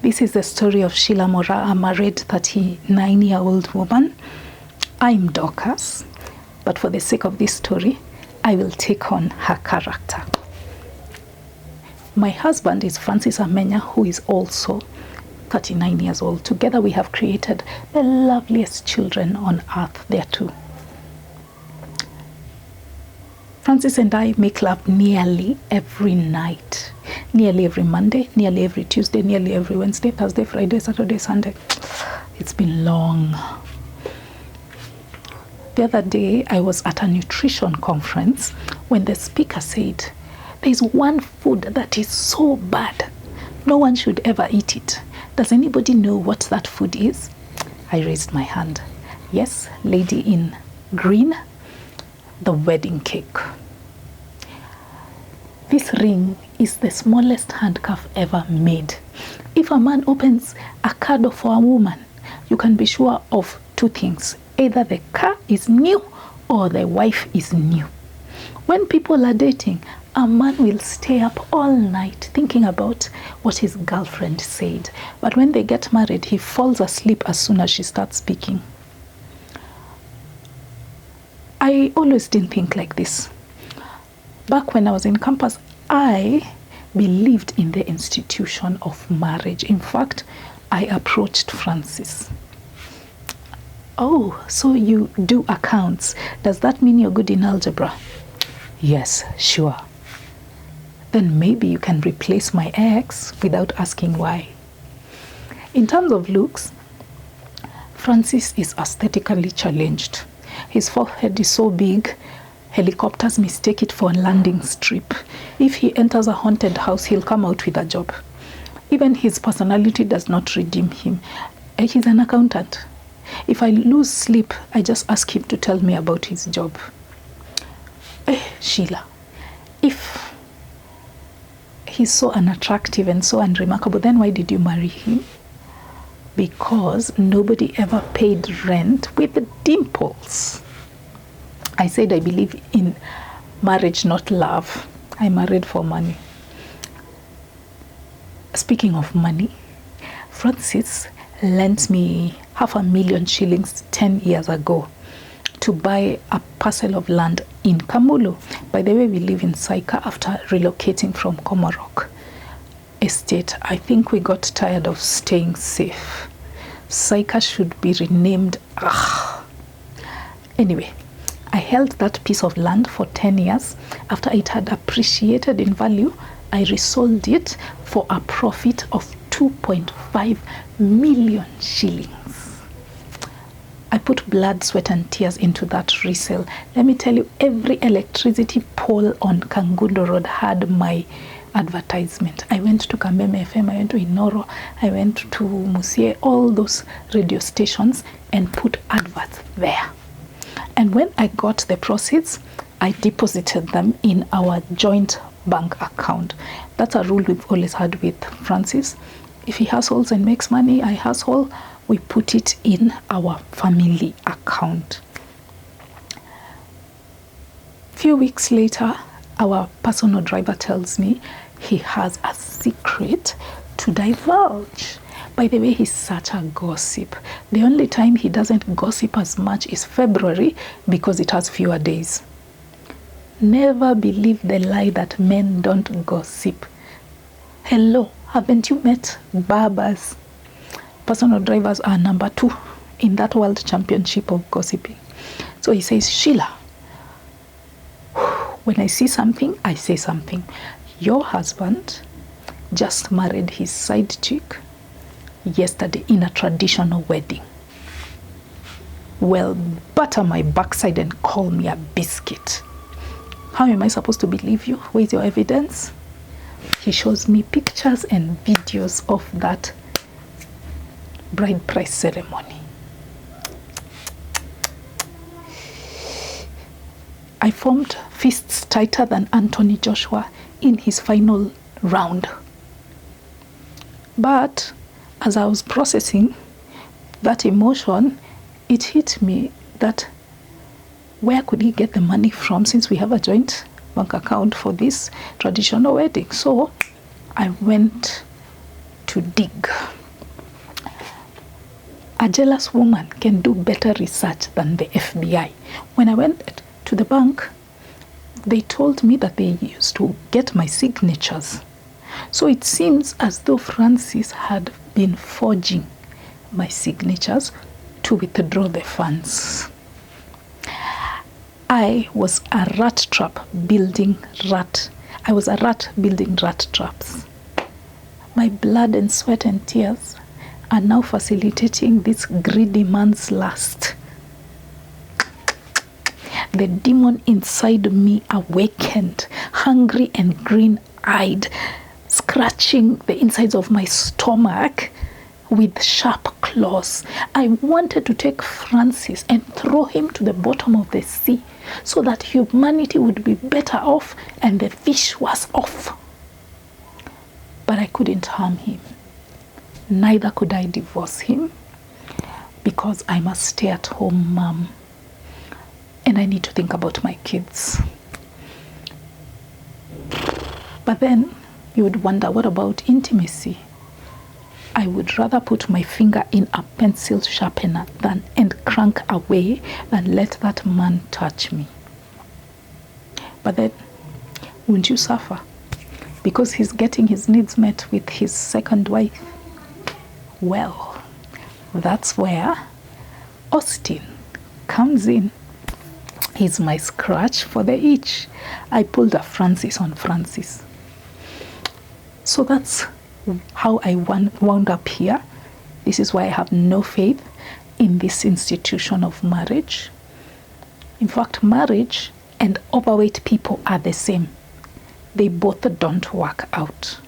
This is the story of Sheila Mora, a married 39-year-old woman. I'm Dorcas, but for the sake of this story, I will take on her character. My husband is Francis Amenya, who is also 39 years old. Together we have created the loveliest children on earth. There too. Francis and I make love nearly every night, nearly every Monday, nearly every Tuesday, nearly every Wednesday, Thursday, Friday, Saturday, Sunday. It's been long. The other day, I was at a nutrition conference when the speaker said, there's one food that is so bad, no one should ever eat it. Does anybody know what that food is? I raised my hand. Yes, lady in green, the wedding cake. This ring is the smallest handcuff ever made. If a man opens a car door for a woman, you can be sure of two things. Either the car is new or the wife is new. When people are dating, a man will stay up all night thinking about what his girlfriend said. But when they get married, he falls asleep as soon as she starts speaking. I always didn't think like this. Back when I was in campus, I believed in the institution of marriage. In fact, I approached Francis. Oh, so you do accounts. Does that mean you're good in algebra? Yes, sure. Then maybe you can replace my ex without asking why. In terms of looks, Francis is aesthetically challenged. His forehead is so big, helicopters mistake it for a landing strip. If he enters a haunted house, he'll come out with a job. Even his personality does not redeem him. He's an accountant. If I lose sleep, I just ask him to tell me about his job. Sheila, if he's so unattractive and so unremarkable, then why did you marry him? Because nobody ever paid rent with dimples. I said I believe in marriage, not love. I married for money. Speaking of money, Francis lent me 500,000 shillings 10 years ago to buy a parcel of land in Kamulu. By the way, we live in Saika after relocating from Komorok estate. I think we got tired of staying safe. Saika should be renamed. Anyway, I held that piece of land for 10 years. After it had appreciated in value, I resold it for a profit of 2.5 million shillings. I put blood, sweat and tears into that resale. Let me tell you, every electricity pole on Kangundo Road had my advertisement. I went to Kambeme FM, I went to Inoro, I went to Musie, all those radio stations and put adverts there. And when I got the proceeds, I deposited them in our joint bank account. That's a rule we've always had with Francis. If he hustles and makes money, I hustle, we put it in our family account. Few weeks later, our personal driver tells me he has a secret to divulge. By the way, he's such a gossip. The only time he doesn't gossip as much is February because it has fewer days. Never believe the lie that men don't gossip. Hello, haven't you met barbers? Personal drivers are number 2 in that world championship of gossiping. So he says, Sheila, when I see something, I say something. Your husband just married his side chick yesterday in a traditional wedding. Well, butter my backside and call me a biscuit. How am I supposed to believe you? Where's your evidence? He shows me pictures and videos of that bride price ceremony. I formed fists tighter than Anthony Joshua in his final round. But as I was processing that emotion, it hit me that where could he get the money from since we have a joint bank account for this traditional wedding? So I went to dig. A jealous woman can do better research than the FBI. When I went to the bank, they told me that they used to get my signatures. So it seems as though Francis had been forging my signatures to withdraw the funds. I was a rat building rat traps. My blood and sweat and tears are now facilitating this greedy man's lust. The demon inside me awakened, hungry and green-eyed, scratching the insides of my stomach with sharp claws. I wanted to take Francis and throw him to the bottom of the sea so that humanity would be better off and the fish was off. But I couldn't harm him. Neither could I divorce him because I'm a stay-at-home mom and I need to think about my kids. But then you would wonder, what about intimacy? I would rather put my finger in a pencil sharpener and crank away than let that man touch me. But then, wouldn't you suffer? Because he's getting his needs met with his second wife. Well, that's where Austin comes in. He's my scratch for the itch. I pulled a Francis on Francis. So that's how I wound up here. This is why I have no faith in this institution of marriage. In fact, marriage and overweight people are the same. They both don't work out.